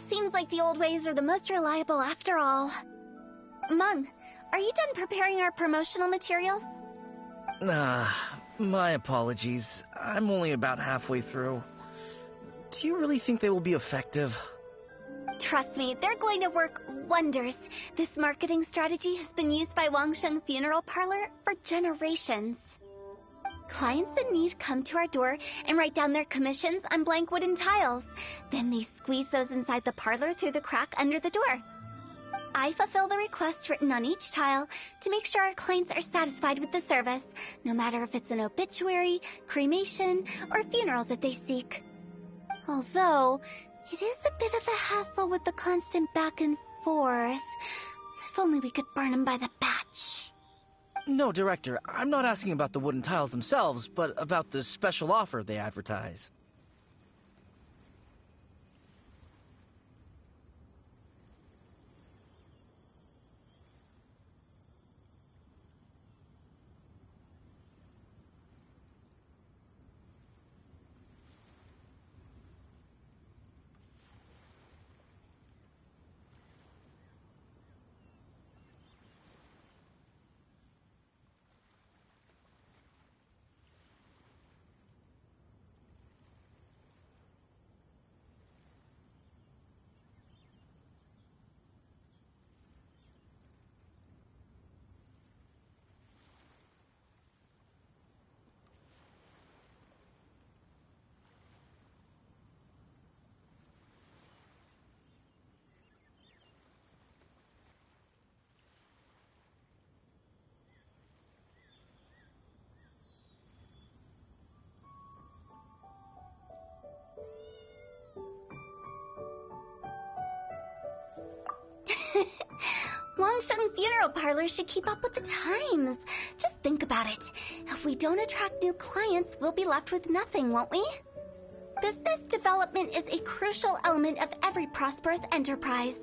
Seems like the old ways are the most reliable after all. Mung, are you done preparing our promotional materials? My apologies. I'm only about halfway through. Do you really think they will be effective? Trust me, they're going to work wonders. This marketing strategy has been used by Wangsheng Funeral Parlor for generations. Clients in need come to our door and write down their commissions on blank wooden tiles. Then they squeeze those inside the parlor through the crack under the door. I fulfill the requests written on each tile to make sure our clients are satisfied with the service, no matter if it's an obituary, cremation, or funeral that they seek. Although, it is a bit of a hassle with the constant back and forth. If only we could burn them by the batch. No, Director, I'm not asking about the wooden tiles themselves, but about the special offer they advertise. Wangsheng Funeral Parlor should keep up with the times. Just think about it. If we don't attract new clients, we'll be left with nothing, won't we? Business development is a crucial element of every prosperous enterprise.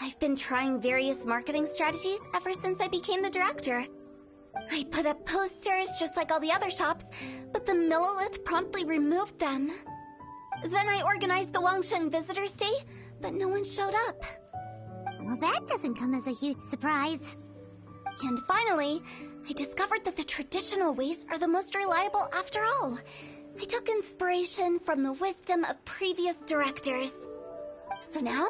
I've been trying various marketing strategies ever since I became the director. I put up posters just like all the other shops, but the Millilith promptly removed them. Then I organized the Wangsheng Visitors Day, but no one showed up. Well, that doesn't come as a huge surprise. And finally, I discovered that the traditional ways are the most reliable after all. I took inspiration from the wisdom of previous directors. So now,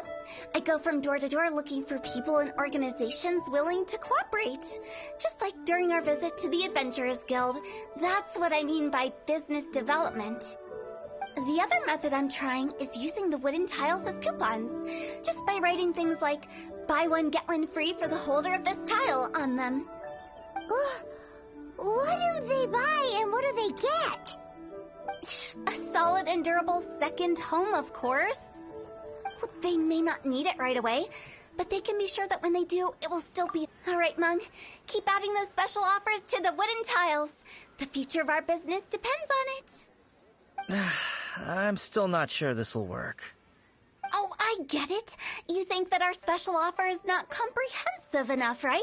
I go from door to door looking for people and organizations willing to cooperate. Just like during our visit to the Adventurers Guild. That's what I mean by business development. The other method I'm trying is using the wooden tiles as coupons, just by writing things like, buy one get one free for the holder of this tile on them. What do they buy and what do they get? A solid and durable second home, of course. Well, they may not need it right away, but they can be sure that when they do, it will still be... Alright, Mung, keep adding those special offers to the wooden tiles. The future of our business depends on it. I'm still not sure this will work. Oh, I get it. You think that our special offer is not comprehensive enough, right?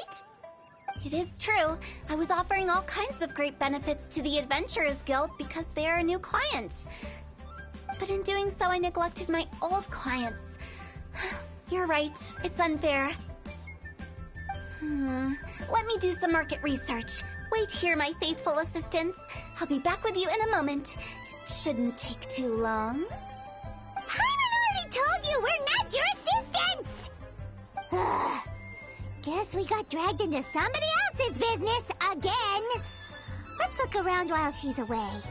It is true. I was offering all kinds of great benefits to the Adventurers Guild because they are a new client. But in doing so, I neglected my old clients. You're right. It's unfair. Let me do some market research. Wait here, my faithful assistants. I'll be back with you in a moment. It shouldn't take too long. Paimon already told you we're not your assistants! Guess we got dragged into somebody else's business again. Let's look around while she's away.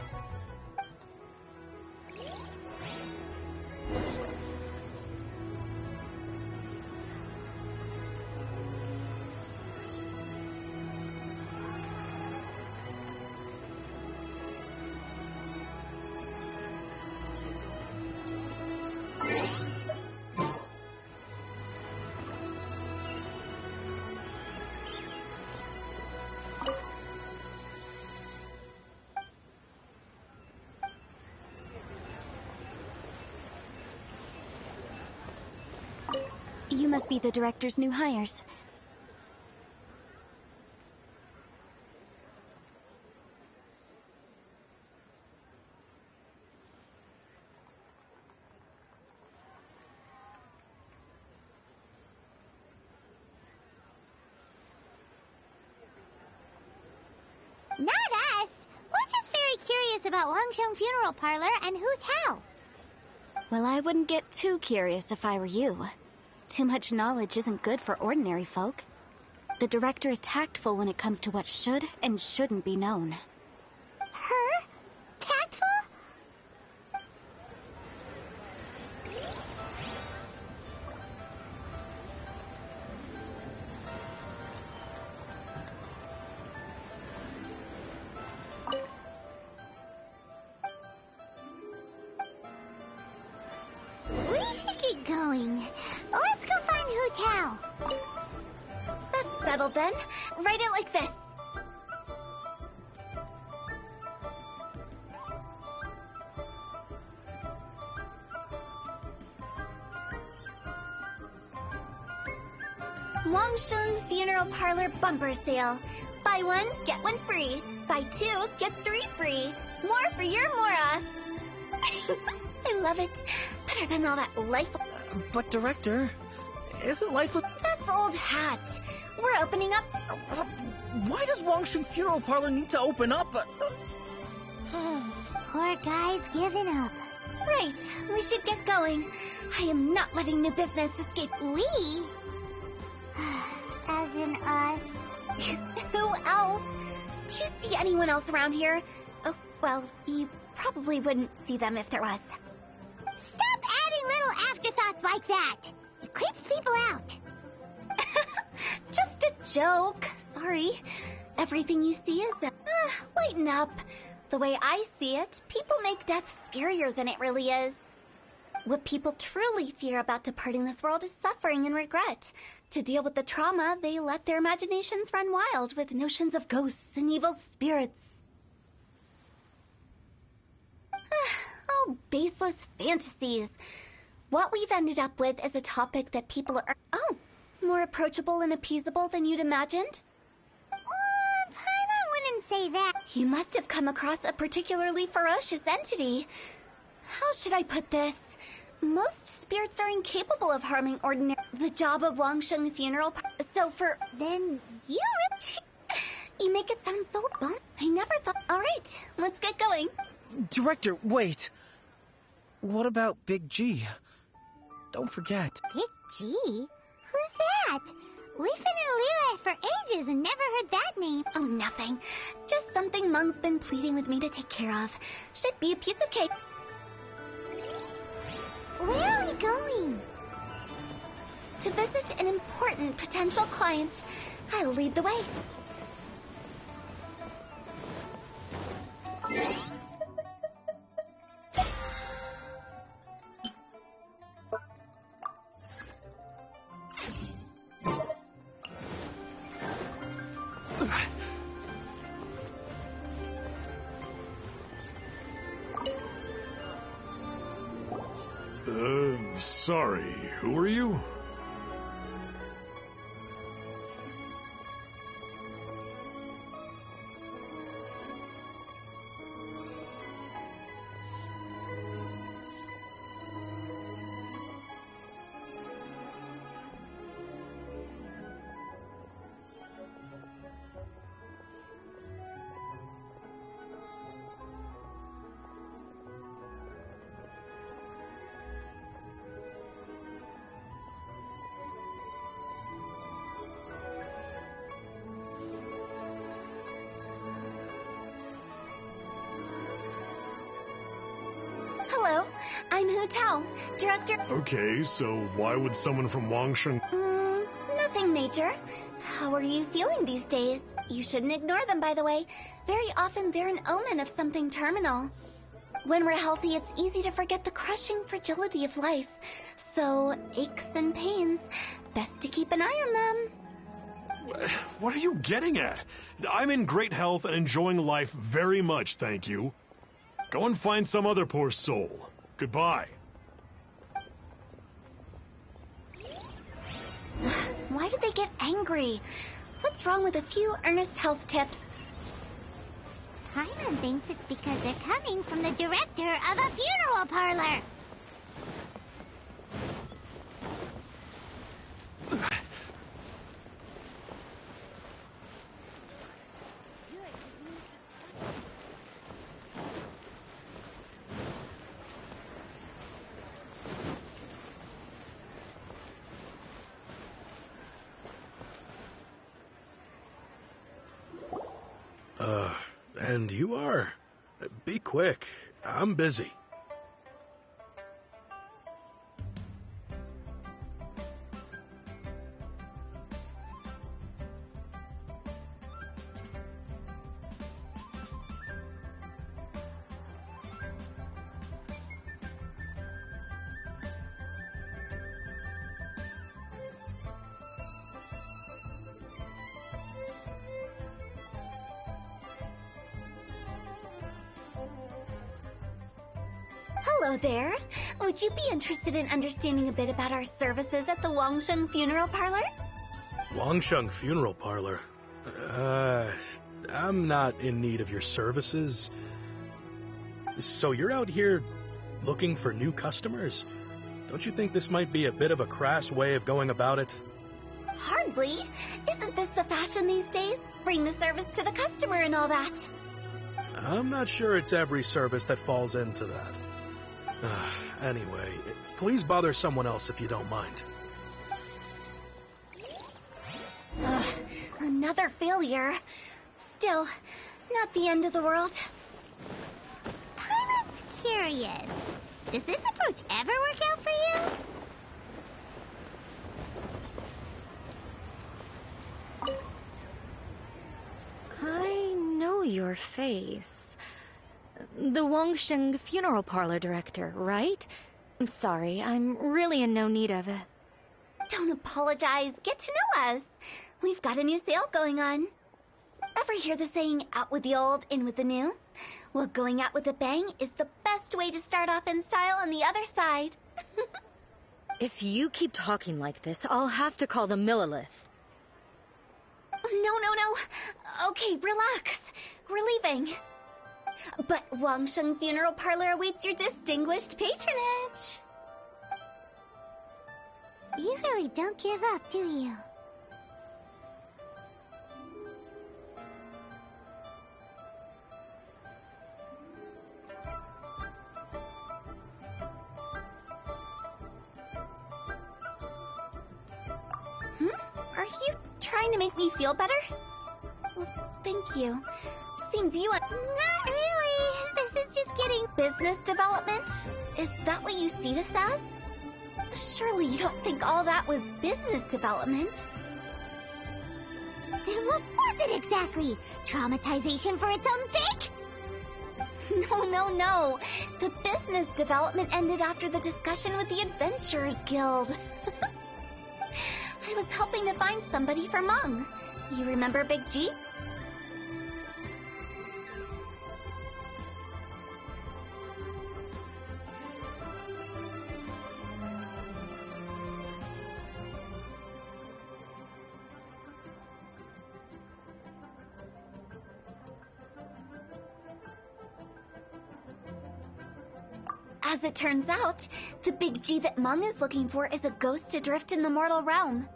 You must be the director's new hires. Not us! We're just very curious about Wangsheng Funeral Parlor and Hu Tao. Well, I wouldn't get too curious if I were you. Too much knowledge isn't good for ordinary folk. The director is tactful when it comes to what should and shouldn't be known. Her? Tactful? We should get going. Let's go find Hu Tao. That's settled then. Write it like this. Wangsheng Funeral Parlor Bumper Sale. Buy one, get one free. Buy two, get three free. More for your Mora. I love it. Better than all that life. But Director, isn't life... That's old hat. We're opening up. Why does Wangsheng Funeral Parlor need to open up? Poor guy's given up. Right, we should get going. I am not letting new business escape. We? As in us. Who else? Do you see anyone else around here? Oh, well, you probably wouldn't see them if there was. Stop adding little afterthoughts like that. It creeps people out. Just a joke. Sorry. Everything you see is... lighten up. The way I see it, people make death scarier than it really is. What people truly fear about departing this world is suffering and regret. To deal with the trauma, they let their imaginations run wild with notions of ghosts and evil spirits. Oh, baseless fantasies. What we've ended up with is a topic that people are... Oh, more approachable and appeasable than you'd imagined? Paimon wouldn't say that. You must have come across a particularly ferocious entity. How should I put this? Most spirits are incapable of harming ordinary... The job of Wangsheng Funeral... So for... Then you You make it sound so fun. I never thought... All right, let's get going. Director, wait. What about Big G? Don't forget. Big G? Who's that? We've been in Liyue for ages and never heard that name. Oh, nothing. Just something Mung's been pleading with me to take care of. Should be a piece of cake. Where are we going? To visit an important potential client. I'll lead the way. Sorry, who are you? Hello, I'm Hito, director... Okay, so why would someone from Wangshan... Nothing major. How are you feeling these days? You shouldn't ignore them, by the way. Very often they're an omen of something terminal. When we're healthy, it's easy to forget the crushing fragility of life. So, aches and pains, best to keep an eye on them. What are you getting at? I'm in great health and enjoying life very much, thank you. Go and find some other poor soul. Goodbye. Why did they get angry? What's wrong with a few earnest health tips? Paimon thinks it's because they're coming from the director of a funeral parlor. And you are? Be quick. I'm busy. Hello there. Would you be interested in understanding a bit about our services at the Wangshan Funeral Parlor? Wangshan Funeral Parlor? I'm not in need of your services. So you're out here looking for new customers? Don't you think this might be a bit of a crass way of going about it? Hardly. Isn't this the fashion these days? Bring the service to the customer and all that. I'm not sure it's every service that falls into that. Anyway, please bother someone else if you don't mind. Another failure. Still, not the end of the world. Paimon's curious. Does this approach ever work out for you? I know your face. The Wangshan Funeral Parlor director, right? I'm sorry, I'm really in no need of it. Don't apologize. Get to know us. We've got a new sale going on. Ever hear the saying, out with the old, in with the new? Well, going out with a bang is the best way to start off in style on the other side. If you keep talking like this, I'll have to call the Millilith. No. Okay, relax. We're leaving. But Wangshan Funeral Parlor awaits your distinguished patronage. You really don't give up, do you? Are you trying to make me feel better? Well, thank you. Seems you... Not really. This is just getting... Business development? Is that what you see this as? Surely you don't think all that was business development? Then what was it exactly? Traumatization for its own sake? No. The business development ended after the discussion with the Adventurers Guild. I was helping to find somebody for Mung. You remember Big G? As it turns out, the Big G that Mung is looking for is a ghost adrift in the mortal realm.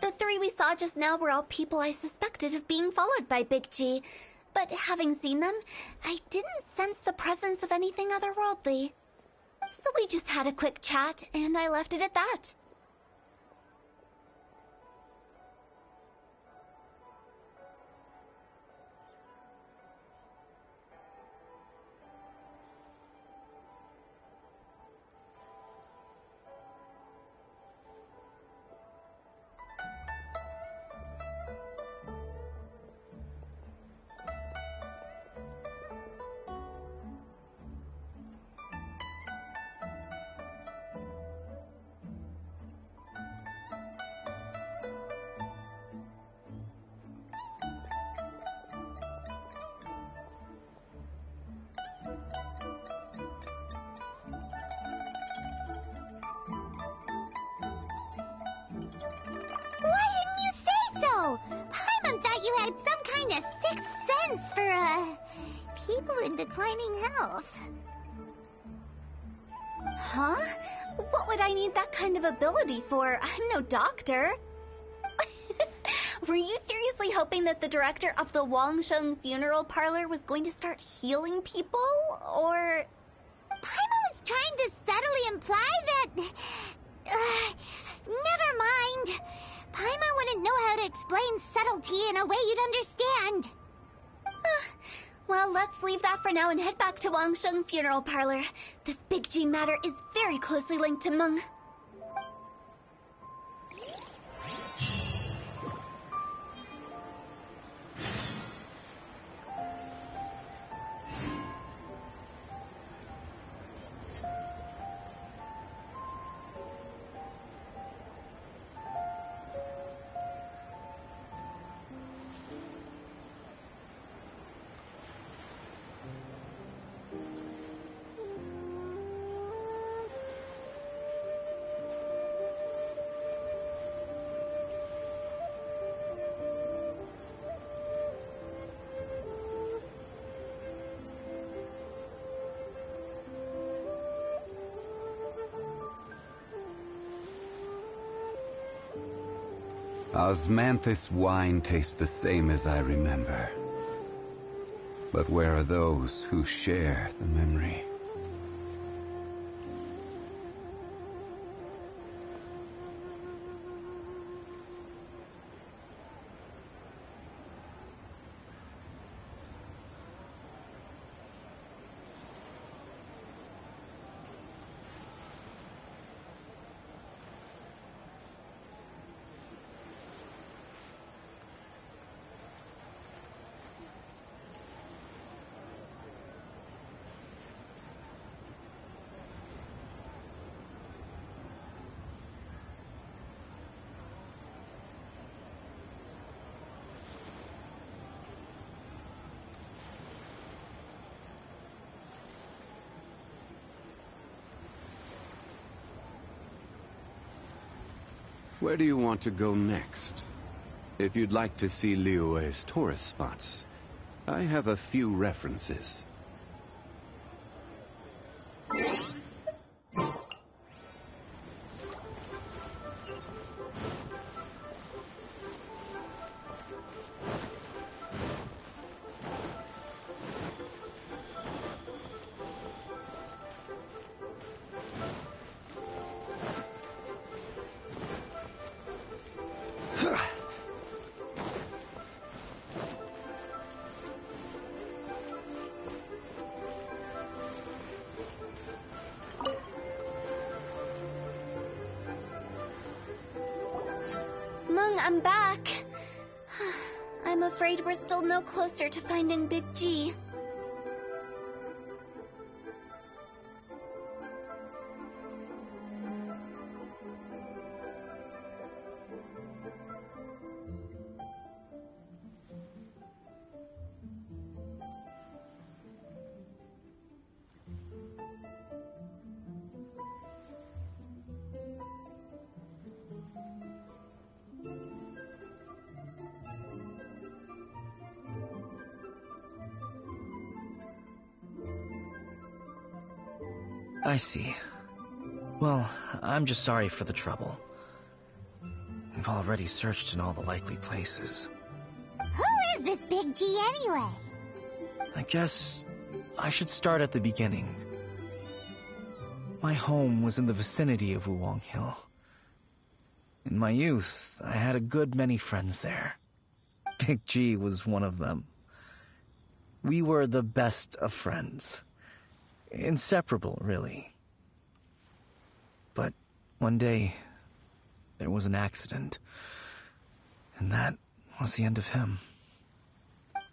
The three we saw just now were all people I suspected of being followed by Big G, but having seen them, I didn't sense the presence of anything otherworldly. So we just had a quick chat, and I left it at that. declining health. Huh? What would I need that kind of ability for? I'm no doctor. Were you seriously hoping that the director of the Wangsheng funeral parlor was going to start healing people? Or... Paimon was trying to subtly imply that... never mind. Paimon wouldn't know how to explain subtlety in a way you'd understand. Well, let's leave that for now and head back to Wangsheng funeral parlor. This Big G matter is very closely linked to Meng. Osmanthus wine tastes the same as I remember. But where are those who share the memory? Where do you want to go next? If you'd like to see Liyue's tourist spots, I have a few references. Meng, I'm back. I'm afraid we're still no closer to finding Big G. I see. Well, I'm just sorry for the trouble. We've already searched in all the likely places. Who is this Big G anyway? I guess I should start at the beginning. My home was in the vicinity of Wuwang Hill. In my youth, I had a good many friends there. Big G was one of them. We were the best of friends. Inseparable, really. But one day, there was an accident. And that was the end of him.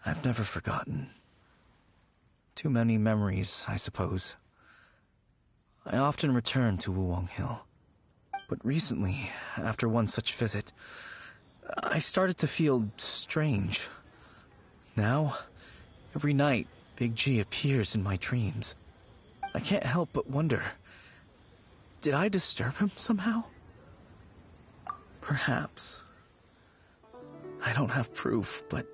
I've never forgotten. Too many memories, I suppose. I often return to Wuwang Hill. But recently, after one such visit, I started to feel strange. Now, every night, Big G appears in my dreams. I can't help but wonder, did I disturb him somehow? Perhaps. I don't have proof, but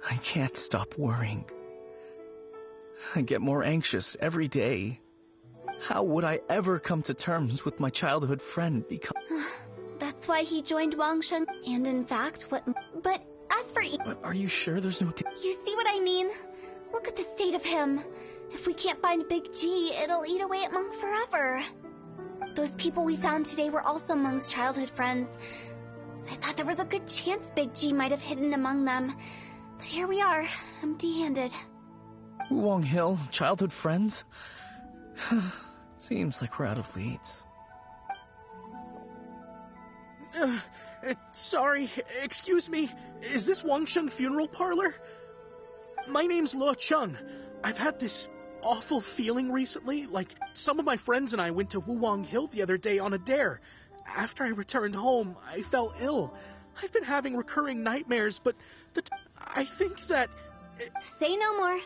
I can't stop worrying. I get more anxious every day. How would I ever come to terms with my childhood friend because... That's why he joined Wangsheng, and in fact, But as for... But are you sure there's no... You see what I mean? Look at the state of him. If we can't find Big G, it'll eat away at Monk forever. Those people we found today were also Monk's childhood friends. I thought there was a good chance Big G might have hidden among them. But here we are, empty-handed. Wulong Hill, childhood friends? Seems like we're out of leads. Sorry, excuse me. Is this Wangsheng Funeral Parlor? My name's Luo Chung. I've had this awful feeling recently, like some of my friends and I went to Wulong Hill the other day on a dare. After I returned home, I fell ill. I've been having recurring nightmares, but I think that... Say no more.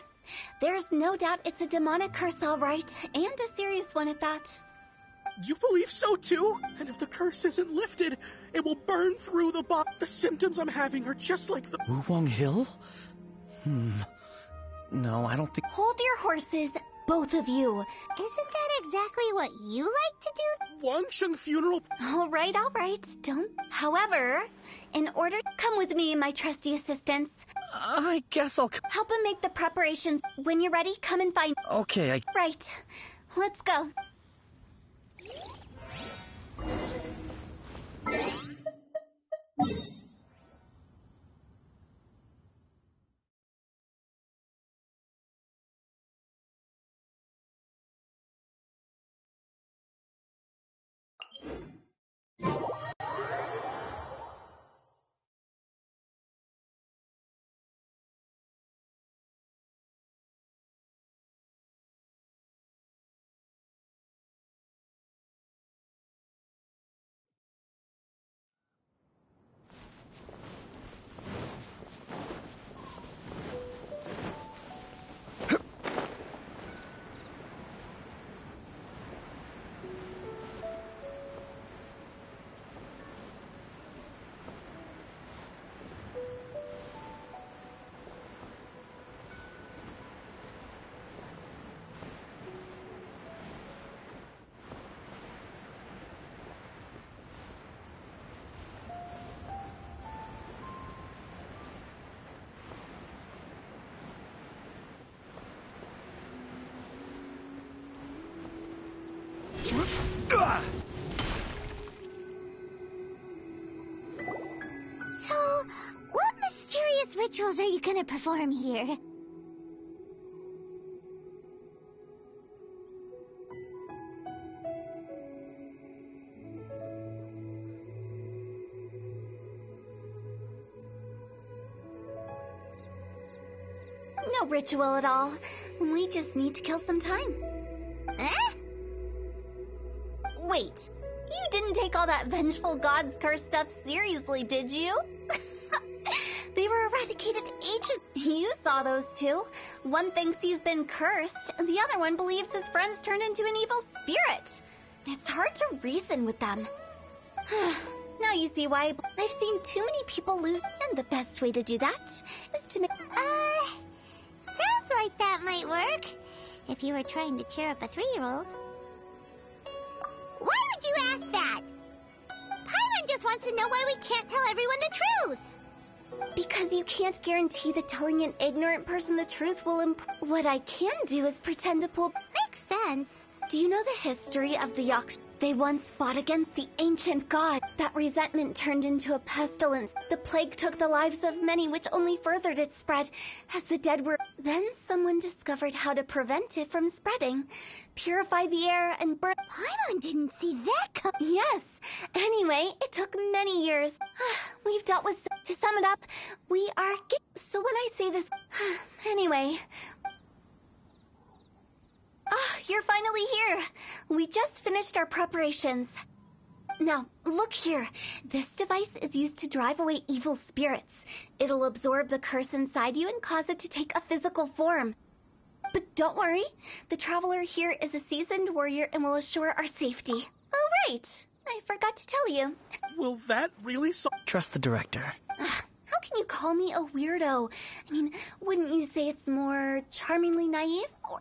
There's no doubt it's a demonic curse, all right, and a serious one at that. You believe so too? And if the curse isn't lifted, it will burn through the body. The symptoms I'm having are just like the... Wulong Hill? No, I don't think... Hold your horses, both of you. Isn't that exactly what you like to do? Wangsheng Funeral... All right, don't... However, in order to come with me, my trusty assistants... I guess I'll... Help him make the preparations. When you're ready, come and find... Okay, Right. Let's go. So, what mysterious rituals are you gonna perform here? No ritual at all. We just need to kill some time. Huh? Wait, you didn't take all that vengeful god's curse stuff seriously, did you? They were eradicated ages. You saw those two. One thinks he's been cursed, and the other one believes his friends turned into an evil spirit. It's hard to reason with them. Now you see why I've seen too many people lose, and the best way to do that is to make... Sounds like that might work. If you were trying to cheer up a 3-year-old. Why would you ask that? Paimon just wants to know why we can't tell everyone the truth. Because you can't guarantee that telling an ignorant person the truth will What I can do is pretend to pull... Makes sense. Do you know the history of the Yaksh? They once fought against the ancient god. That resentment turned into a pestilence. The plague took the lives of many, which only furthered its spread as the dead were... Then someone discovered how to prevent it from spreading. Purify the air and burn... Paimon didn't see that coming. Yes. Anyway, it took many years. We've dealt with... To sum it up, we are... So when I say this... Anyway... You're finally here. We just finished our preparations. Now, look here. This device is used to drive away evil spirits. It'll absorb the curse inside you and cause it to take a physical form. But don't worry. The traveler here is a seasoned warrior and will assure our safety. Oh, right. I forgot to tell you. Will that really solve... Trust the director. How can you call call me a weirdo. I mean, wouldn't you say it's more charmingly naive or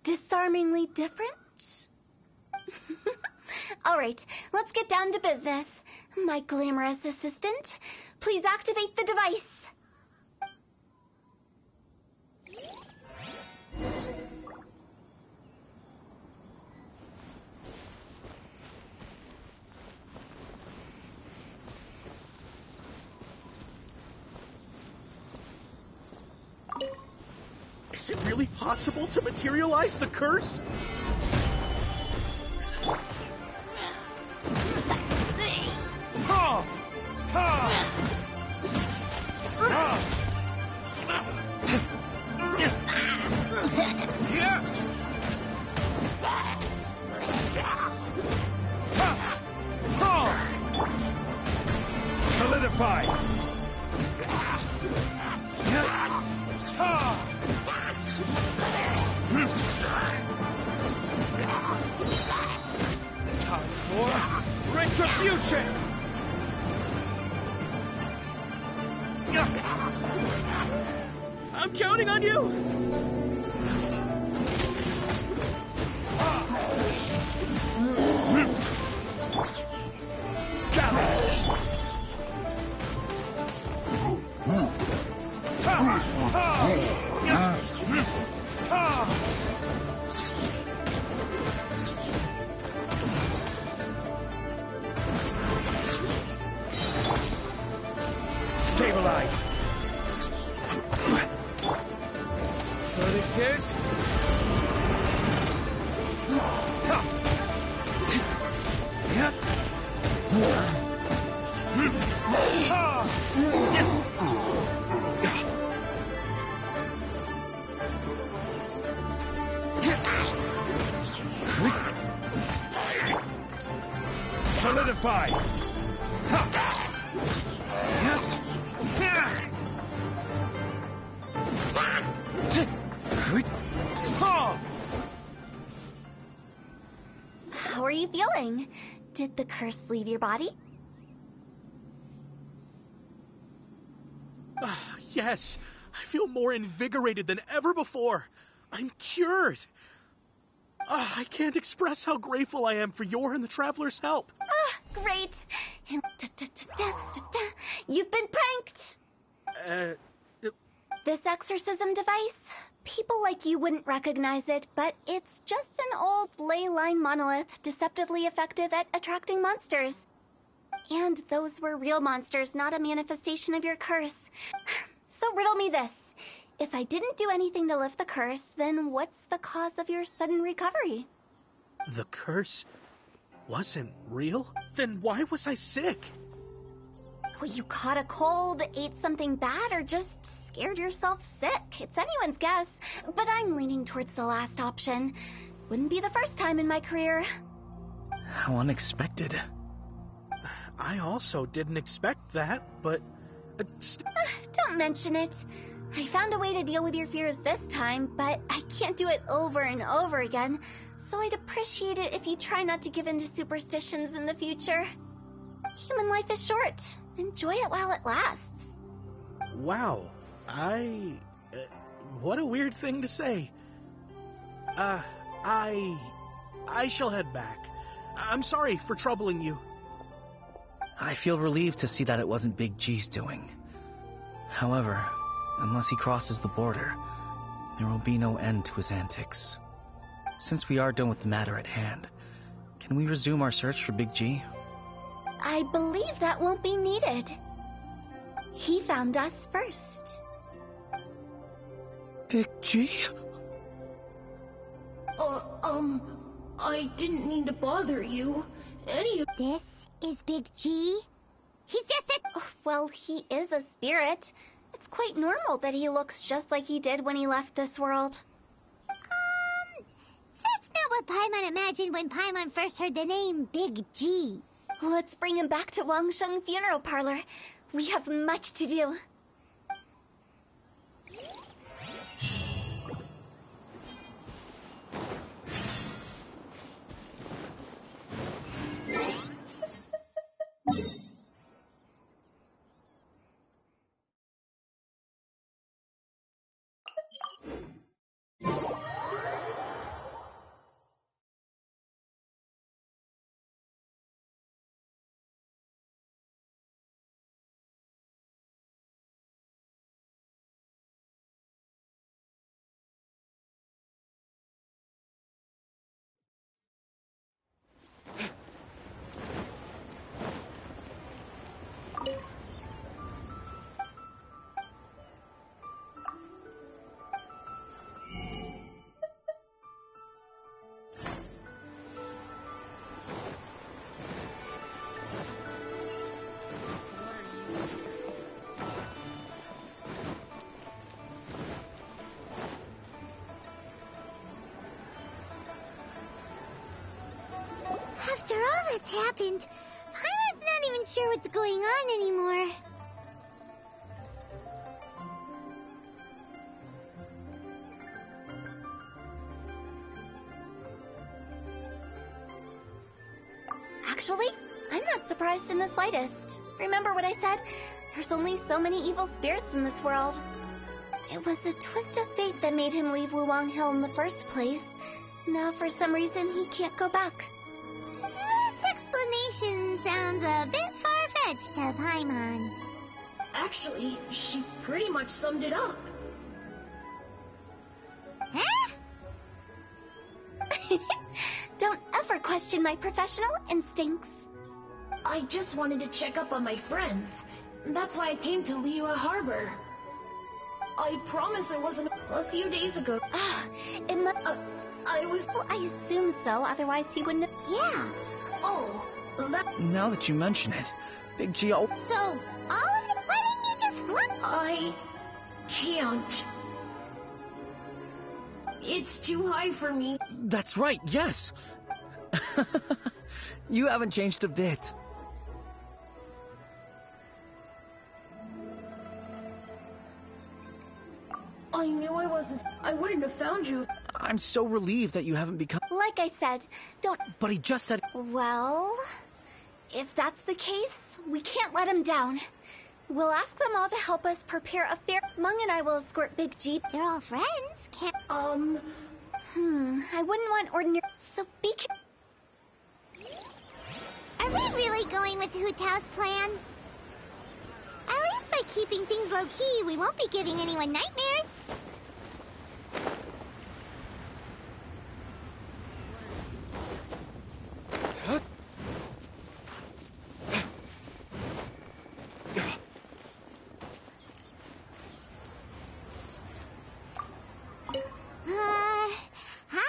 disarmingly different? All right, let's get down to business. My glamorous assistant, please activate the device. Is it really possible to materialize the curse? Solidify! Time for retribution! I'm counting on you! Stabilize! Verdict Solidify! How are you feeling? Did the curse leave your body? Yes, I feel more invigorated than ever before. I'm cured. I can't express how grateful I am for your and the Traveler's help. Great. You've been pranked. This exorcism device, people like you wouldn't recognize it, but it's just an old ley line monolith deceptively effective at attracting monsters. And those were real monsters, not a manifestation of your curse. So riddle me this. If I didn't do anything to lift the curse, then what's the cause of your sudden recovery? The curse wasn't real? Then why was I sick? Well, you caught a cold, ate something bad, or just scared yourself sick. It's anyone's guess, but I'm leaning towards the last option. Wouldn't be the first time in my career. How unexpected. I also didn't expect that, but... Don't mention it. I found a way to deal with your fears this time, but I can't do it over and over again, so I'd appreciate it if you try not to give in to superstitions in the future. Human life is short. Enjoy it while it lasts. Wow. What a weird thing to say. I shall head back. I'm sorry for troubling you. I feel relieved to see that it wasn't Big G's doing. However, unless he crosses the border, there will be no end to his antics. Since we are done with the matter at hand, can we resume our search for Big G? I believe that won't be needed. He found us first. Big G? I didn't mean to bother you. This is Big G? He's just a... Oh, well, he is a spirit. It's quite normal that he looks just like he did when he left this world. That's not what Paimon imagined when Paimon first heard the name Big G. Let's bring him back to Wangsheng Funeral Parlor. We have much to do. After all that's happened, Paimon's not even sure what's going on anymore. Actually, I'm not surprised in the slightest. Remember what I said? There's only so many evil spirits in this world. It was a twist of fate that made him leave Wuwang Hill in the first place. Now, for some reason, he can't go back. This explanation sounds a bit far-fetched to Paimon. Actually, she pretty much summed it up. Huh? Don't ever question my professional instincts. I just wanted to check up on my friends. That's why I came to Liyue Harbor. I promise it wasn't a few days ago. It must... I was... Well, I assume so, otherwise he wouldn't have... Yeah. Oh, that... Now that you mention it, Big G... So, all of it? Why didn't you just flip? I can't. It's too high for me. That's right, yes! You haven't changed a bit. I knew I wouldn't have found you. I'm so relieved that you haven't become... Like I said, don't... But he just said... Well, if that's the case, we can't let him down. We'll ask them all to help us prepare a fair... Mung and I will escort Big G. They're all friends. Can't... I wouldn't want ordinary... So be careful. Are we really going with Hu Tao's plan? At least by keeping things low-key, we won't be giving anyone nightmares. Hi!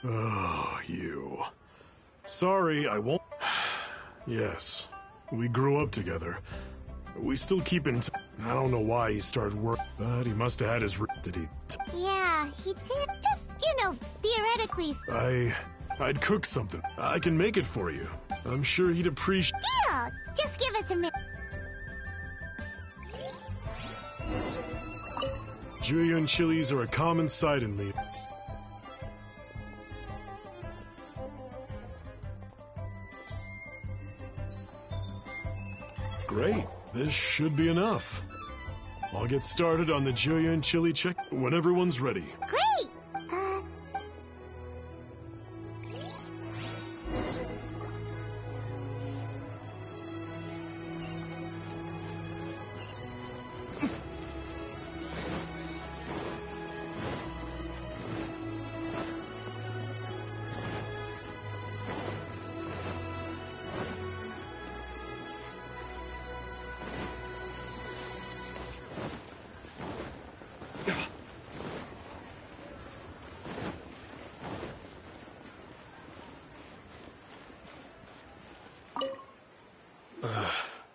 Oh, you. Sorry, I won't... Yes, we grew up together. We still keep in... I don't know why he started work, but he must have had his... Did he... Yeah, he did. Just, theoretically. I'd cook something. I can make it for you. I'm sure he'd appreciate... Deal! Just give us a minute. Julian chilies are a common sight in Liyue. Great. This should be enough. I'll get started on the Julian chili check when everyone's ready. Great!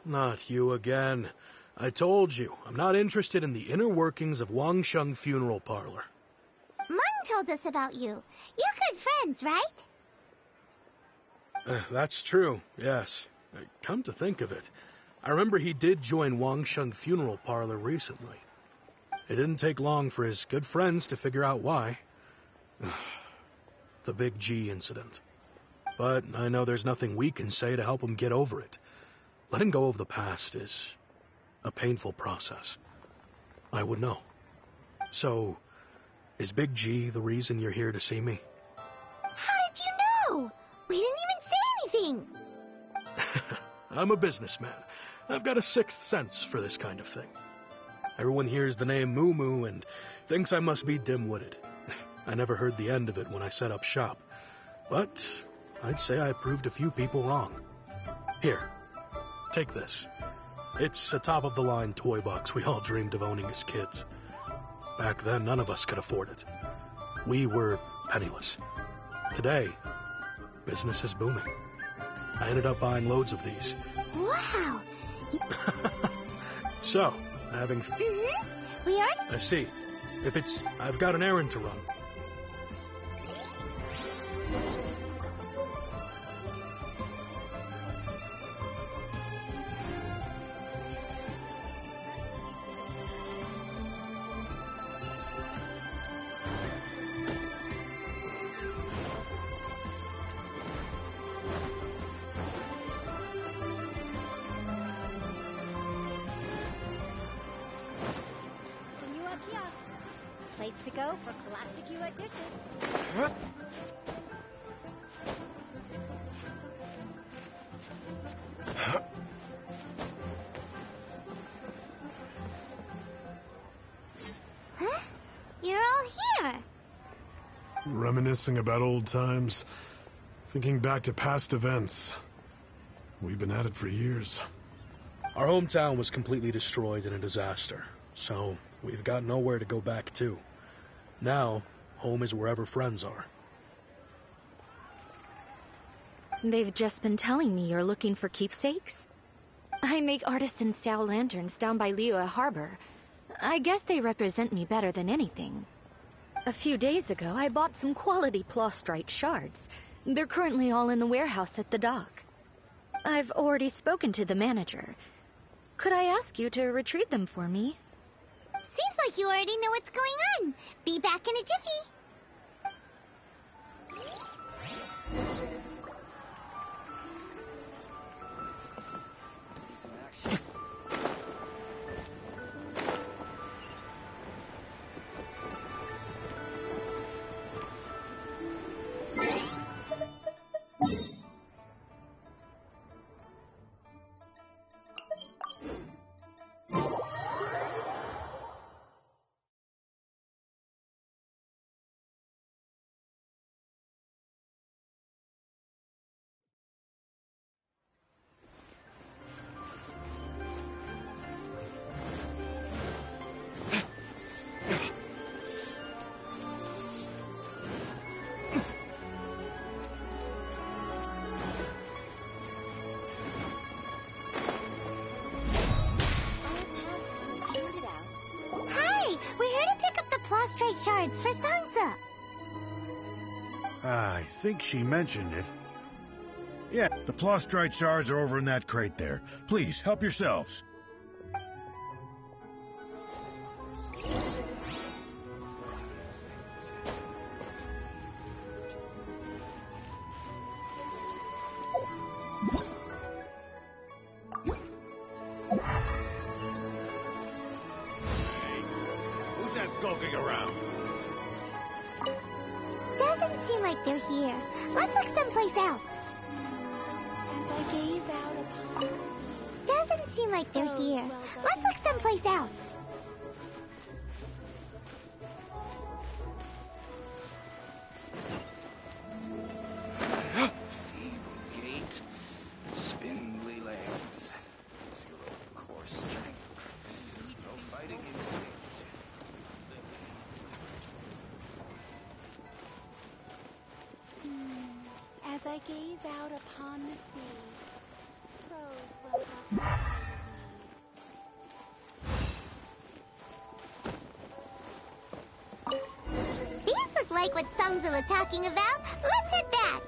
Not you again. I told you, I'm not interested in the inner workings of Wangsheng Funeral Parlor. Mung told us about you. You're good friends, right? That's true, yes. Come to think of it, I remember he did join Wangsheng Funeral Parlor recently. It didn't take long for his good friends to figure out why. The Big G incident. But I know there's nothing we can say to help him get over it. Letting go of the past is a painful process. I would know. So, is Big G the reason you're here to see me? How did you know? We didn't even say anything. I'm a businessman. I've got a sixth sense for this kind of thing. Everyone hears the name Moo Moo and thinks I must be dim-witted. I never heard the end of it when I set up shop. But I'd say I proved a few people wrong. Here, take this. It's a top-of-the-line toy box we all dreamed of owning as kids. Back then, none of us could afford it. We were penniless. Today, business is booming. I ended up buying loads of these. Wow. So, having... We are... I see. If it's... I've got an errand to run. Place to go for classic U.S. dishes. Huh? Huh? You're all here. Reminiscing about old times, thinking back to past events. We've been at it for years. Our hometown was completely destroyed in a disaster, so we've got nowhere to go back to. Now, home is wherever friends are. They've just been telling me you're looking for keepsakes. I make artisan Sao lanterns down by Liyue Harbor. I guess they represent me better than anything. A few days ago, I bought some quality plastrite shards. They're currently all in the warehouse at the dock. I've already spoken to the manager. Could I ask you to retrieve them for me? Seems like you already know what's going on. Be back in a jiffy. Prostrate shards for Sansa. I think she mentioned it. Yeah, the plastrite shards are over in that crate there. Please, help yourselves. Who's that skulking around? Doesn't seem like they're here. Let's look someplace else. As I gaze out upon... Doesn't seem like they're here. Let's look someplace else. Feeble gait, spindly legs, zero core strength, no fighting instinct. As I gaze out upon the sea, crows will have These look like what Sansa was talking about. Let's head back.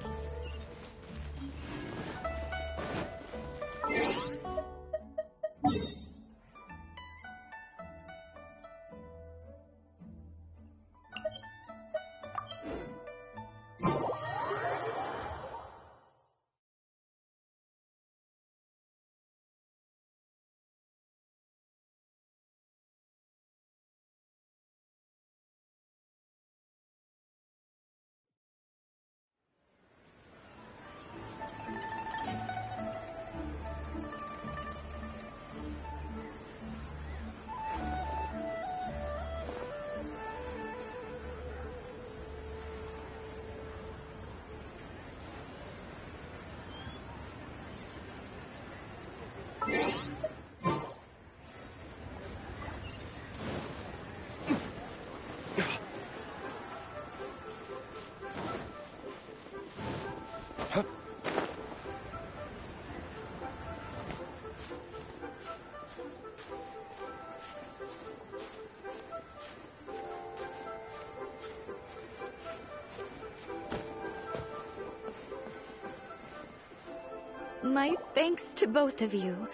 My thanks to both of you.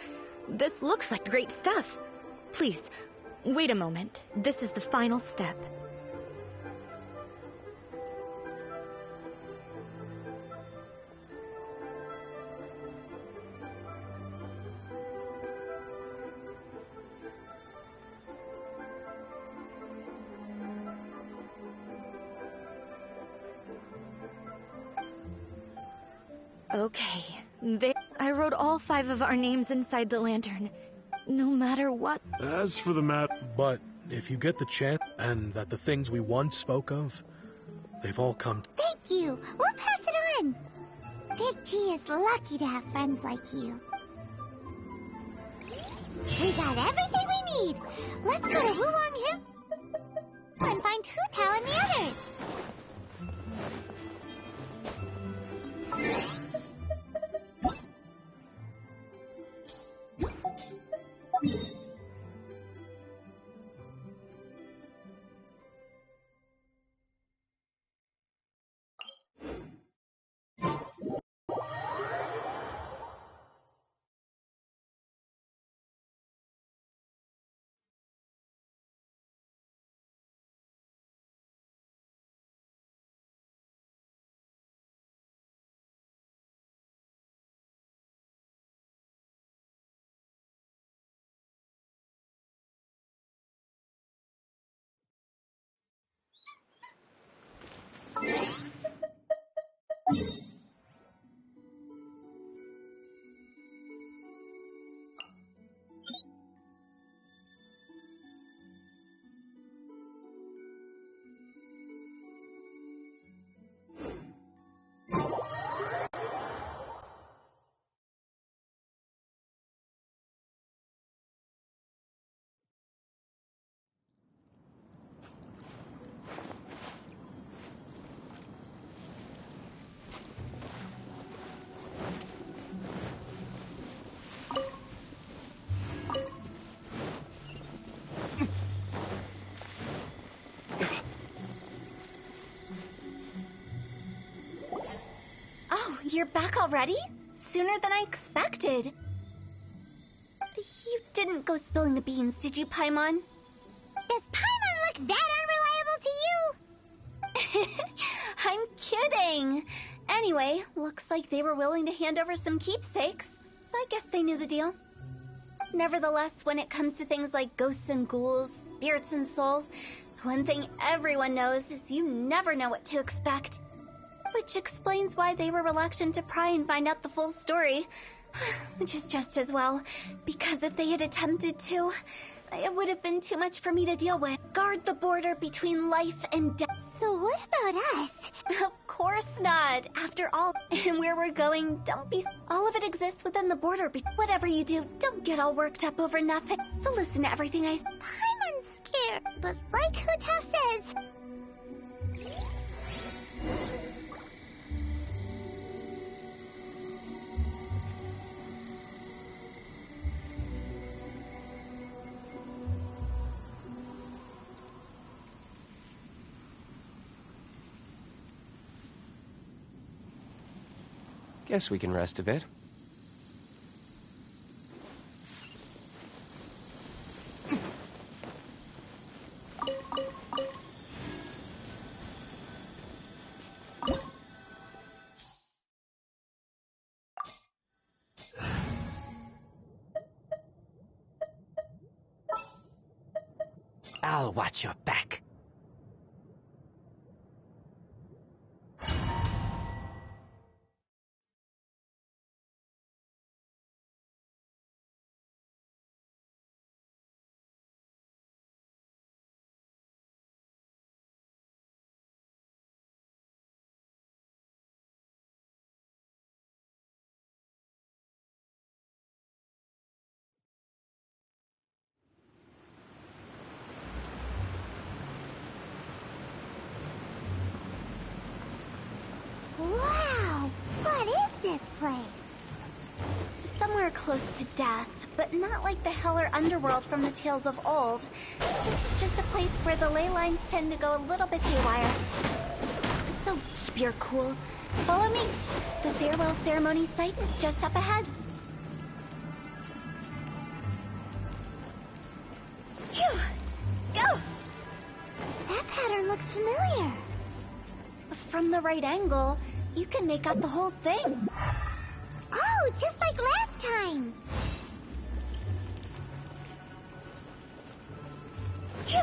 This looks like great stuff. Please, wait a moment. This is the final step. Okay, I wrote all 5 of our names inside the lantern. No matter what. As for the map... But if you get the chance, and that the things we once spoke of, they've all come... Thank you. We'll pass it on. Big T is lucky to have friends like you. We got everything we need. Let's go to Wulong Hill and find Hu Tao and the others. You're back already? Sooner than I expected. You didn't go spilling the beans, did you, Paimon? Does Paimon look that unreliable to you? I'm kidding. Anyway, looks like they were willing to hand over some keepsakes, so I guess they knew the deal. Nevertheless, when it comes to things like ghosts and ghouls, spirits and souls, one thing everyone knows is you never know what to expect. Which explains why they were reluctant to pry and find out the full story. Which is just as well, because if they had attempted to, it would have been too much for me to deal with. Guard the border between life and death. So what about us? Of course not. After all, and where we're going, don't be... All of it exists within the border. Whatever you do, don't get all worked up over nothing. So listen to everything I... Paimon's scared, but like Hu Tao says... Guess we can rest a bit. I'll watch your back. Wow! What is this place? Somewhere close to death, but not like the hell or underworld from the tales of old. Just a place where the ley lines tend to go a little bit haywire. So keep your cool. Follow me. The farewell ceremony site is just up ahead. Phew! Go! That pattern looks familiar. From the right angle, you can make out the whole thing. Oh, just like last time. Phew!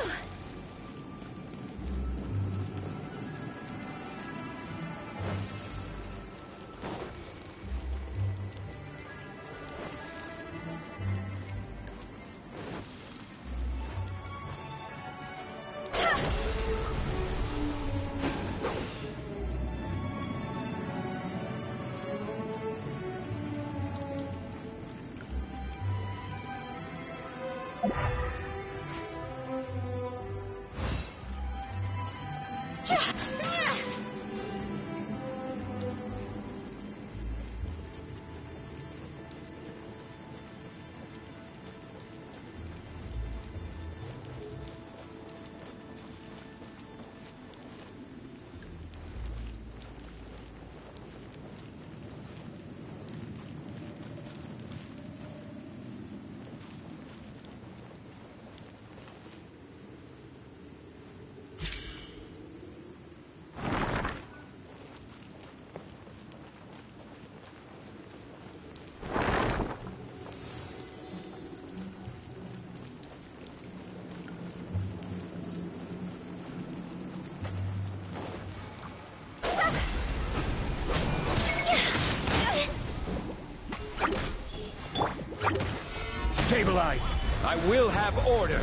Stabilize! I will have order!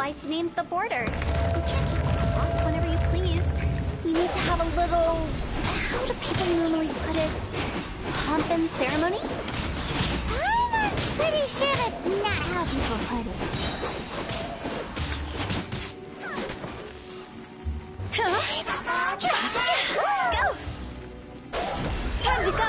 It's named the border. You can't just cross whenever you please. You need to have a little... How do people normally put it? Pomp and ceremony? I'm pretty sure that's not how people put it. Huh? Go! Time to go!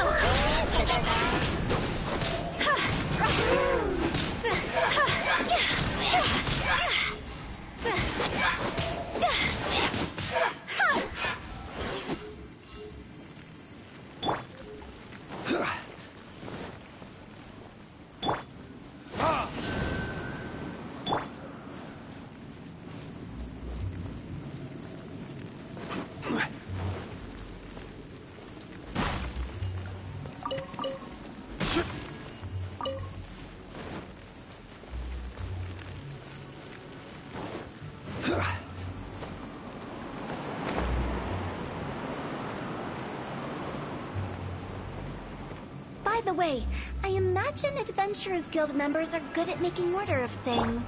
By the way, I imagine Adventurers Guild members are good at making order of things.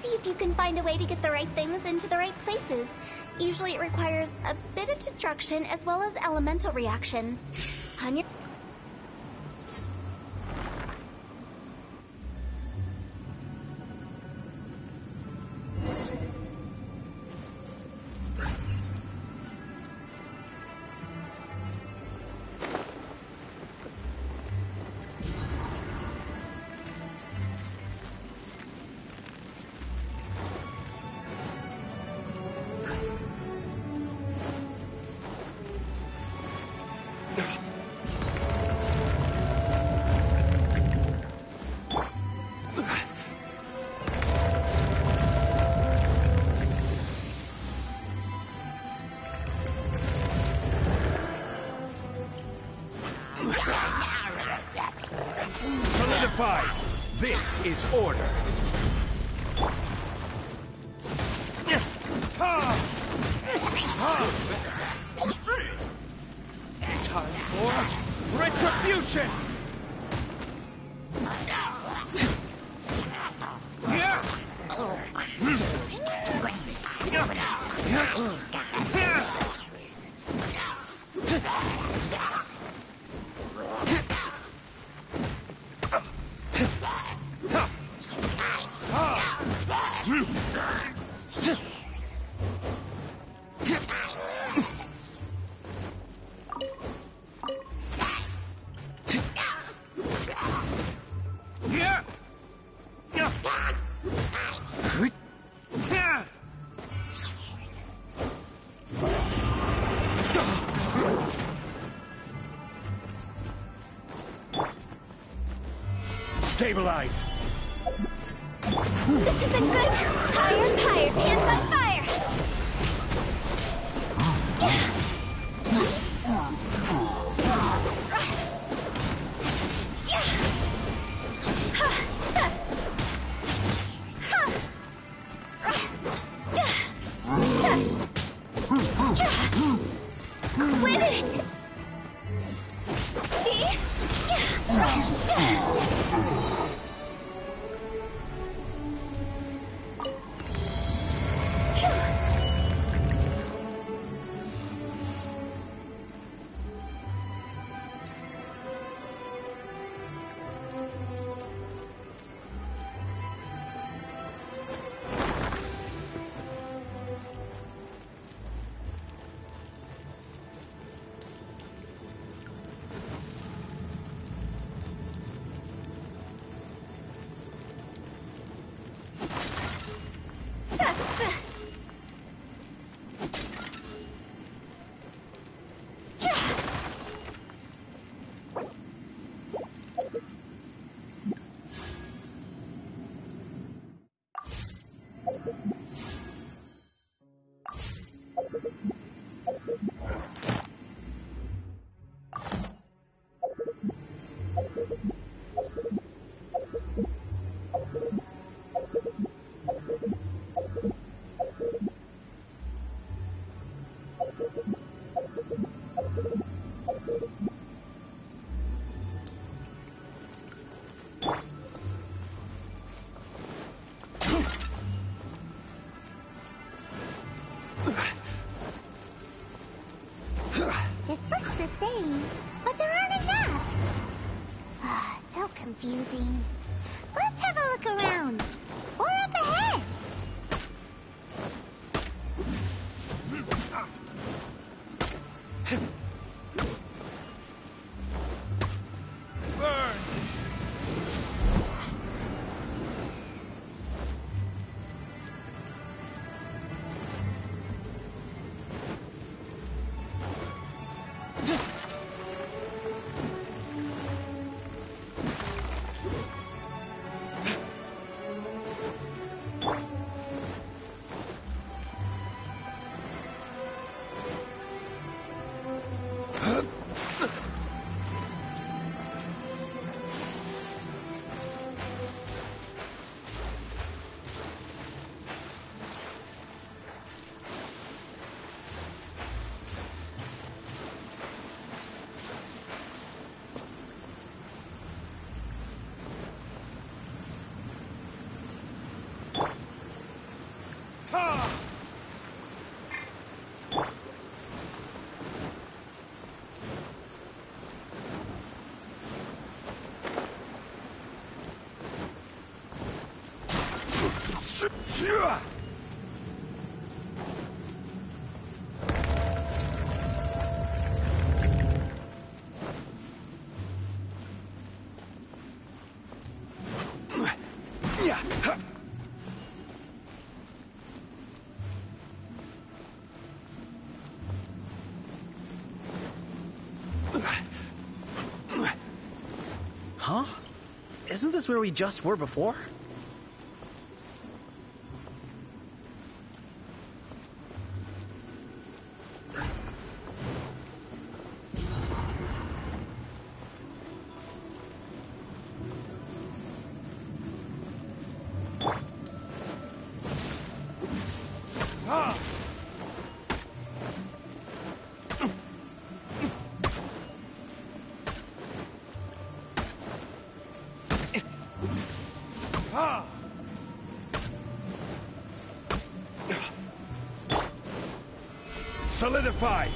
See if you can find a way to get the right things into the right places. Usually it requires a bit of destruction as well as elemental reactions. On your... Solidified! This is order! Time for retribution! Stabilize! This isn't good! Higher and higher, hands on fire! Quit it! See? This looks the same, but there aren't enough. So confusing. Let's have a look around. Or up ahead. Burn! Huh? Isn't this where we just were before? Solidify!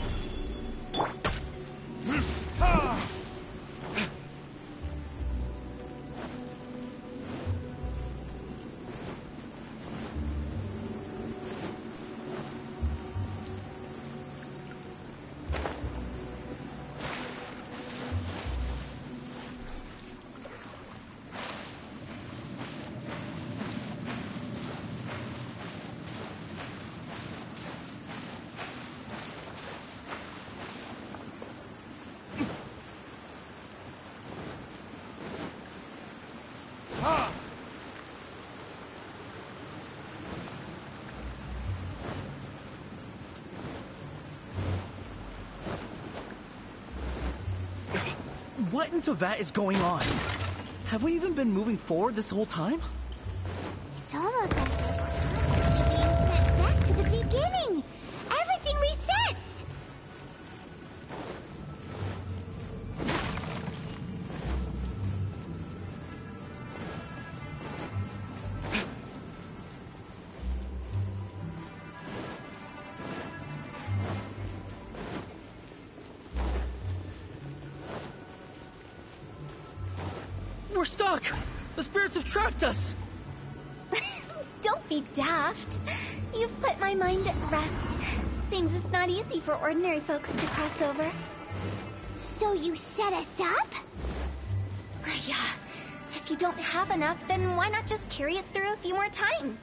What in Teyvat is going on? Have we even been moving forward this whole time? It's almost as if we're constantly being sent back to the beginning. Everything resets. We're stuck! The spirits have trapped us! Don't be daft. You've put my mind at rest. Seems it's not easy for ordinary folks to cross over. So you set us up? Yeah. If you don't have enough, then why not just carry it through a few more times?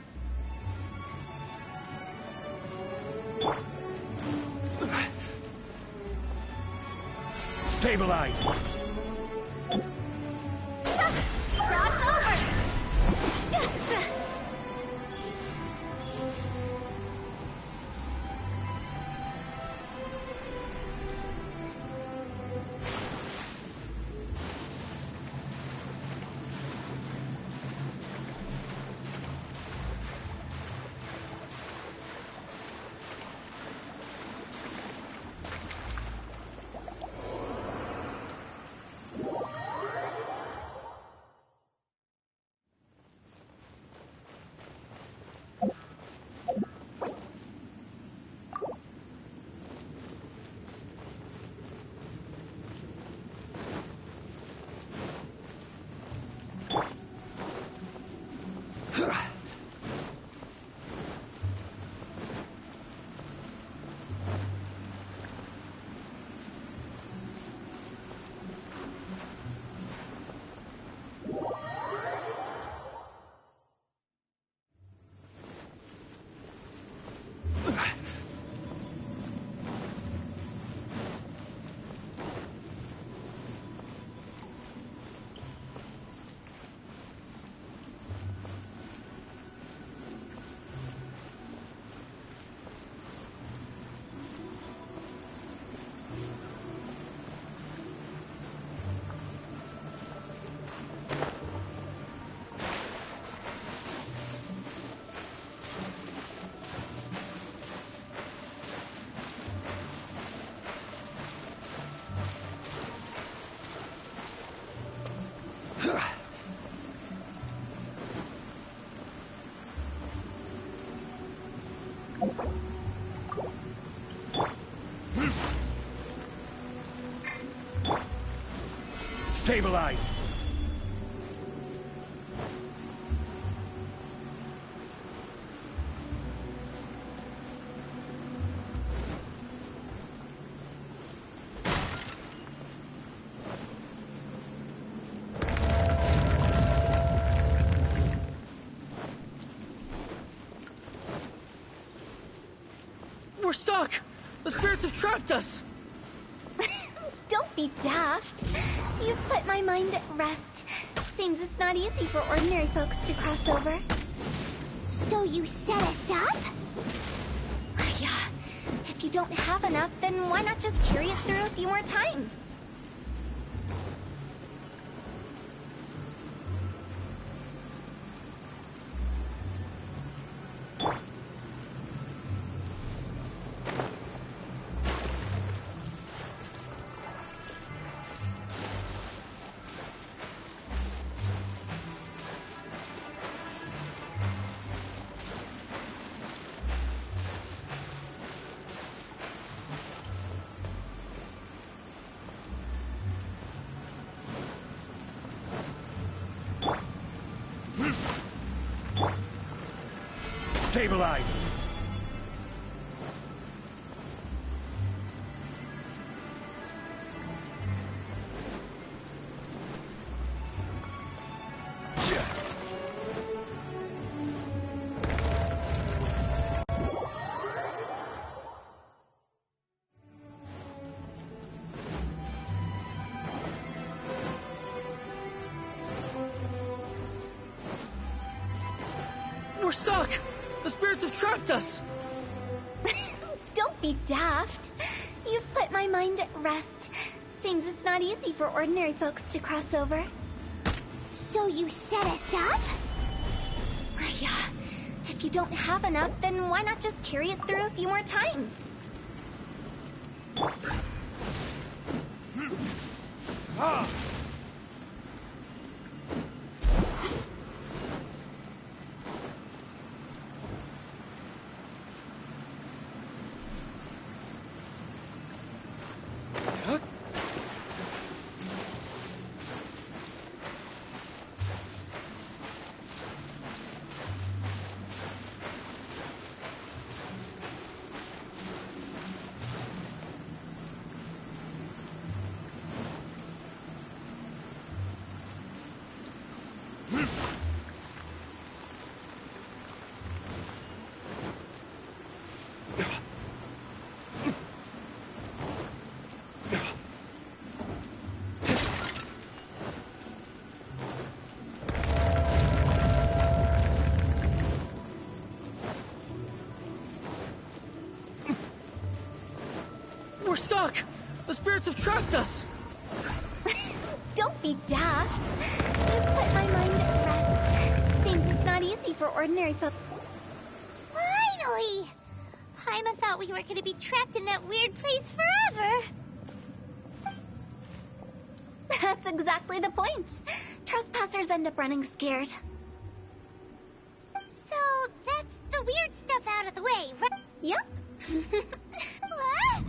Stabilize! Cross over! Stabilize! We're stuck! The spirits have trapped us! Don't be daft. You've put my mind at rest. Seems it's not easy for ordinary folks to cross over. So you set us up? Yeah. If you don't have enough, then why not just carry it through a few more times? Stabilize! We're stuck! The spirits have trapped us! Don't be daft. You've put my mind at rest. Seems it's not easy for ordinary folks to cross over. So you set us up? Yeah. If you don't have enough, then why not just carry it through a few more times? We're stuck! The spirits have trapped us! Don't be daft. You've put my mind at rest. Seems it's not easy for ordinary folks. Finally! Paimon thought we were going to be trapped in that weird place forever. That's exactly the point. Trespassers end up running scared. So that's the weird stuff out of the way, right? Yep. What?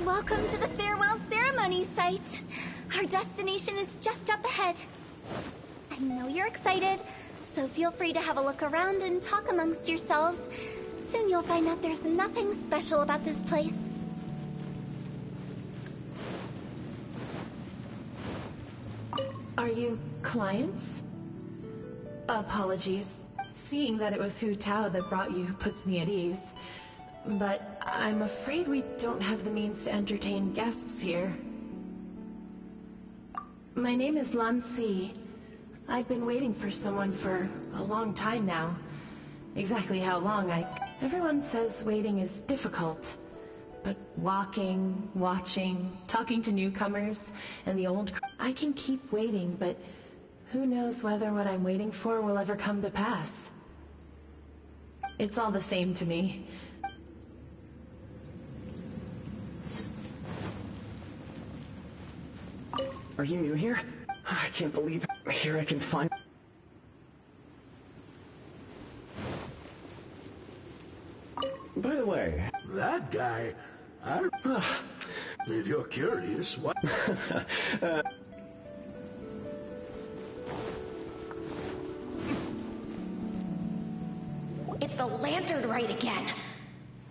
Welcome to the farewell ceremony site. Our destination is just up ahead. I know you're excited, so feel free to have a look around and talk amongst yourselves. Soon you'll find out there's nothing special about this place. Are you clients? Apologies. Seeing that it was Hu Tao that brought you puts me at ease. But I'm afraid we don't have the means to entertain guests here. My name is Lan Si. I've been waiting for someone for a long time now. Exactly how long, Everyone says waiting is difficult. But walking, watching, talking to newcomers, and the old... I can keep waiting, but who knows whether what I'm waiting for will ever come to pass. It's all the same to me. Are you new here? I can't believe it. Here I can find... By the way... That guy... If you're curious, what... It's the lantern rite again.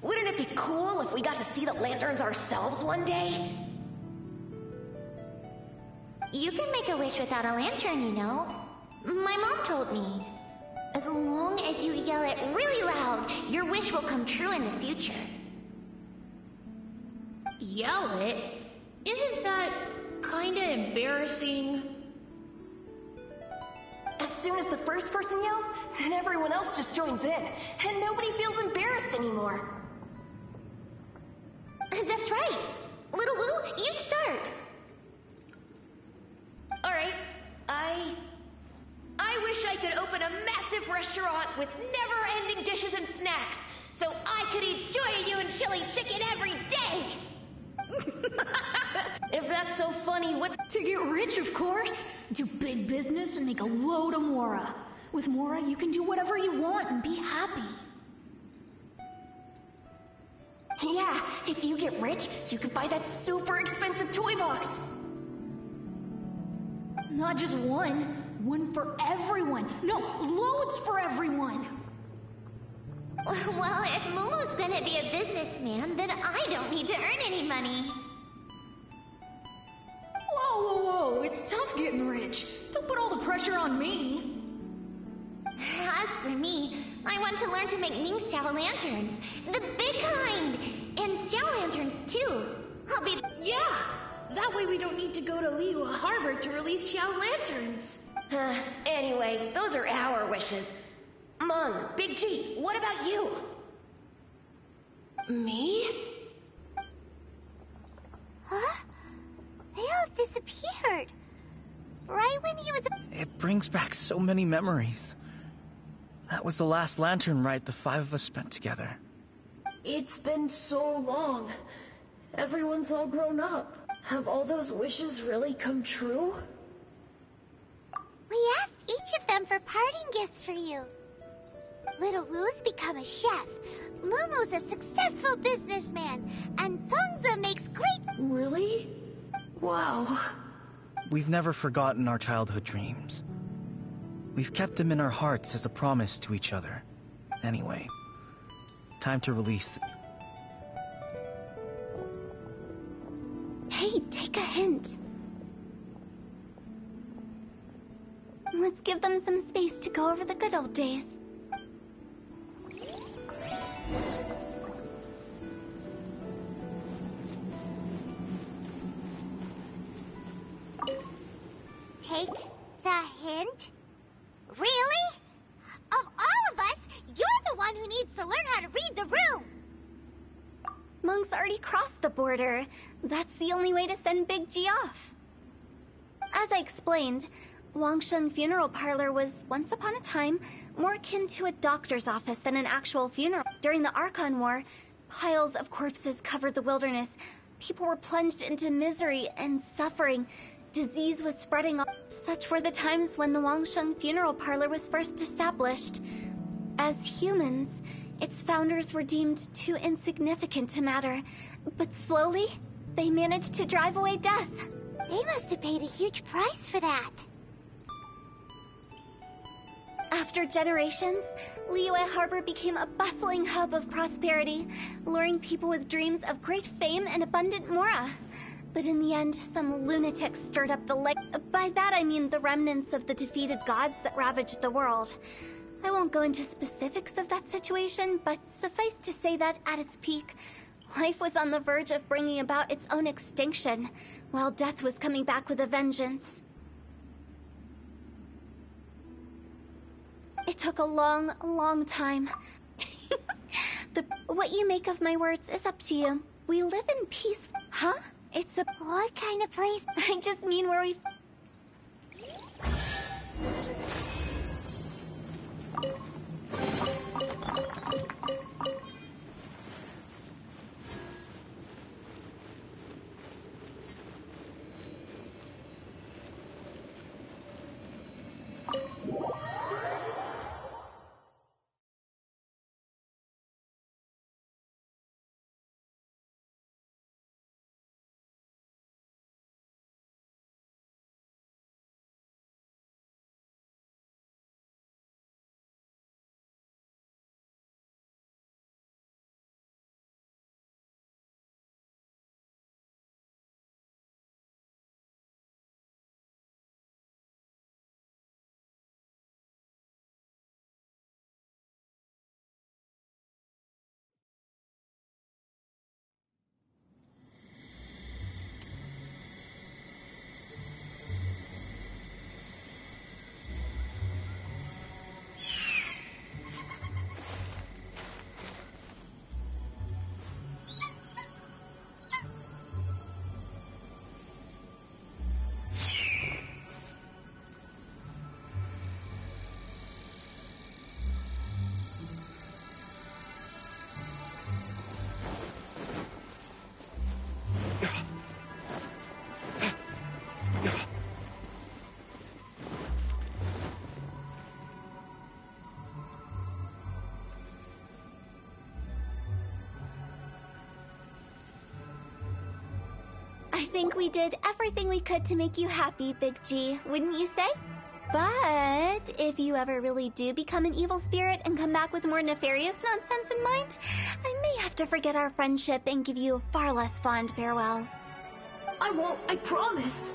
Wouldn't it be cool if we got to see the lanterns ourselves one day? You can make a wish without a lantern, you know. My mom told me. As long as you yell it really loud, your wish will come true in the future. Yell it? Isn't that kinda embarrassing? As soon as the first person yells, and everyone else just joins in, and nobody feels embarrassed anymore. That's right. Little Woo, you start. Alright, I wish I could open a massive restaurant with never-ending dishes and snacks, so I could eat Joy-You and chili chicken every day! If that's so funny, what— To get rich, of course. Do big business and make a load of Mora. With Mora, you can do whatever you want and be happy. Yeah, if you get rich, you could buy that super expensive toy box. Not just one. One for everyone. No, loads for everyone. Well, if Momo's gonna be a businessman, then I don't need to earn any money. Whoa, whoa, whoa. It's tough getting rich. Don't put all the pressure on me. As for me, I want to learn to make Ming Xiao lanterns. The big kind. And Xiao lanterns, too. I'll be... Yeah! That way we don't need to go to Liyue Harbor to release Xiao lanterns. Anyway, those are our wishes. Mung, Big G, what about you? Me? Huh? They all disappeared. Right when he was... It brings back so many memories. That was the last lantern ride the 5 of us spent together. It's been so long. Everyone's all grown up. Have all those wishes really come true? We asked each of them for parting gifts for you. Little Woo's become a chef. Momo's a successful businessman. And Songza makes great... Really? Wow. We've never forgotten our childhood dreams. We've kept them in our hearts as a promise to each other. Anyway, time to release them. Hey, take a hint. Let's give them some space to go over the good old days. Take the hint? Really? Of all of us, you're the one who needs to learn how to read the room. Monk's already crossed the border. That's the only way to send Big G off. As I explained, Wangsheng Funeral Parlor was, once upon a time, more akin to a doctor's office than an actual funeral. During the Archon War, piles of corpses covered the wilderness. People were plunged into misery and suffering. Disease was spreading. Such were the times when the Wangsheng Funeral Parlor was first established. As humans, its founders were deemed too insignificant to matter. But slowly, they managed to drive away death. They must have paid a huge price for that. After generations, Liyue Harbor became a bustling hub of prosperity, luring people with dreams of great fame and abundant mora. But in the end, some lunatics stirred up the lake. By that I mean the remnants of the defeated gods that ravaged the world. I won't go into specifics of that situation, but suffice to say that at its peak, life was on the verge of bringing about its own extinction, while death was coming back with a vengeance. It took a long, long time. What you make of my words is up to you. We live in peace. Huh? It's a... What kind of place? I just mean where we... think we did everything we could to make you happy, Big G, wouldn't you say? But if you ever really do become an evil spirit and come back with more nefarious nonsense in mind, I may have to forget our friendship and give you a far less fond farewell. I won't, I promise.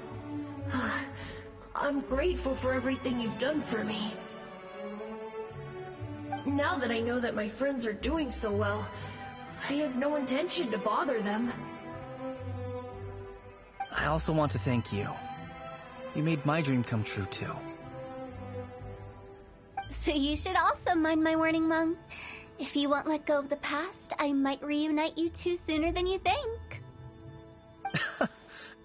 I'm grateful for everything you've done for me. Now that I know that my friends are doing so well, I have no intention to bother them. I also want to thank you. You made my dream come true, too. So you should also mind my warning, Mung. If you won't let go of the past, I might reunite you two sooner than you think.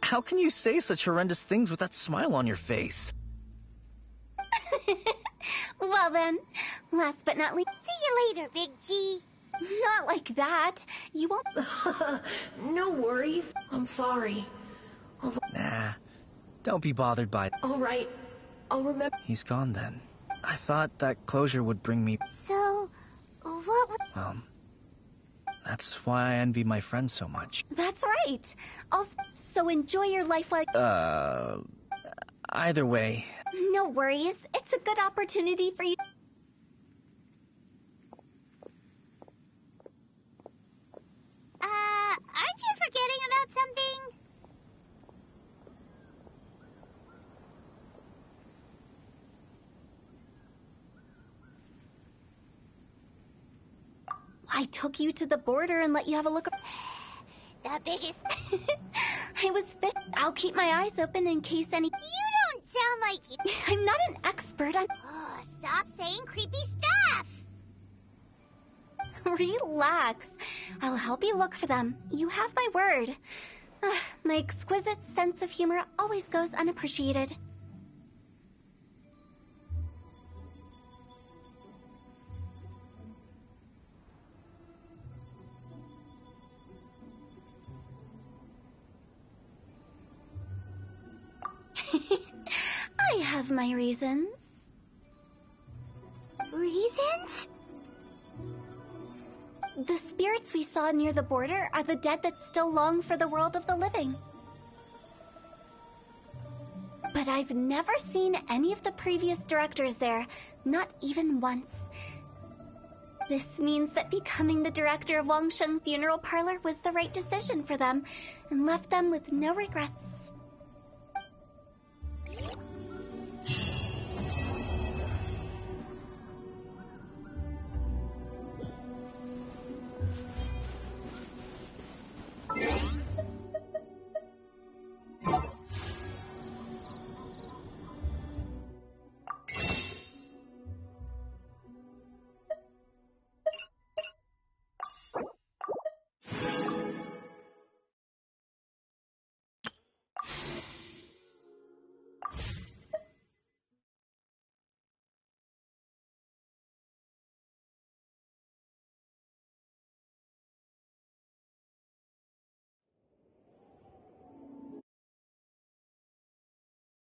How can you say such horrendous things with that smile on your face? Well then, last but not least... See you later, Big G. Not like that. You won't... No worries. I'm sorry. Nah, don't be bothered by it. All right, I'll remember. He's gone then. I thought that closure would bring me... So, what would... Well, that's why I envy my friends so much. That's right. So enjoy your life like... Either way. No worries. It's a good opportunity for you... Aren't you forgetting about something? I took you to the border and let you have a look. The biggest... I was fish. I'll keep my eyes open in case any... You don't sound like you... I'm not an expert on... Oh, stop saying creepy stuff! Relax. I'll help you look for them. You have my word. My exquisite sense of humor always goes unappreciated. I have my reasons. Reasons? The spirits we saw near the border are the dead that still long for the world of the living. But I've never seen any of the previous directors there, not even once. This means that becoming the director of Wangsheng Funeral Parlor was the right decision for them, and left them with no regrets.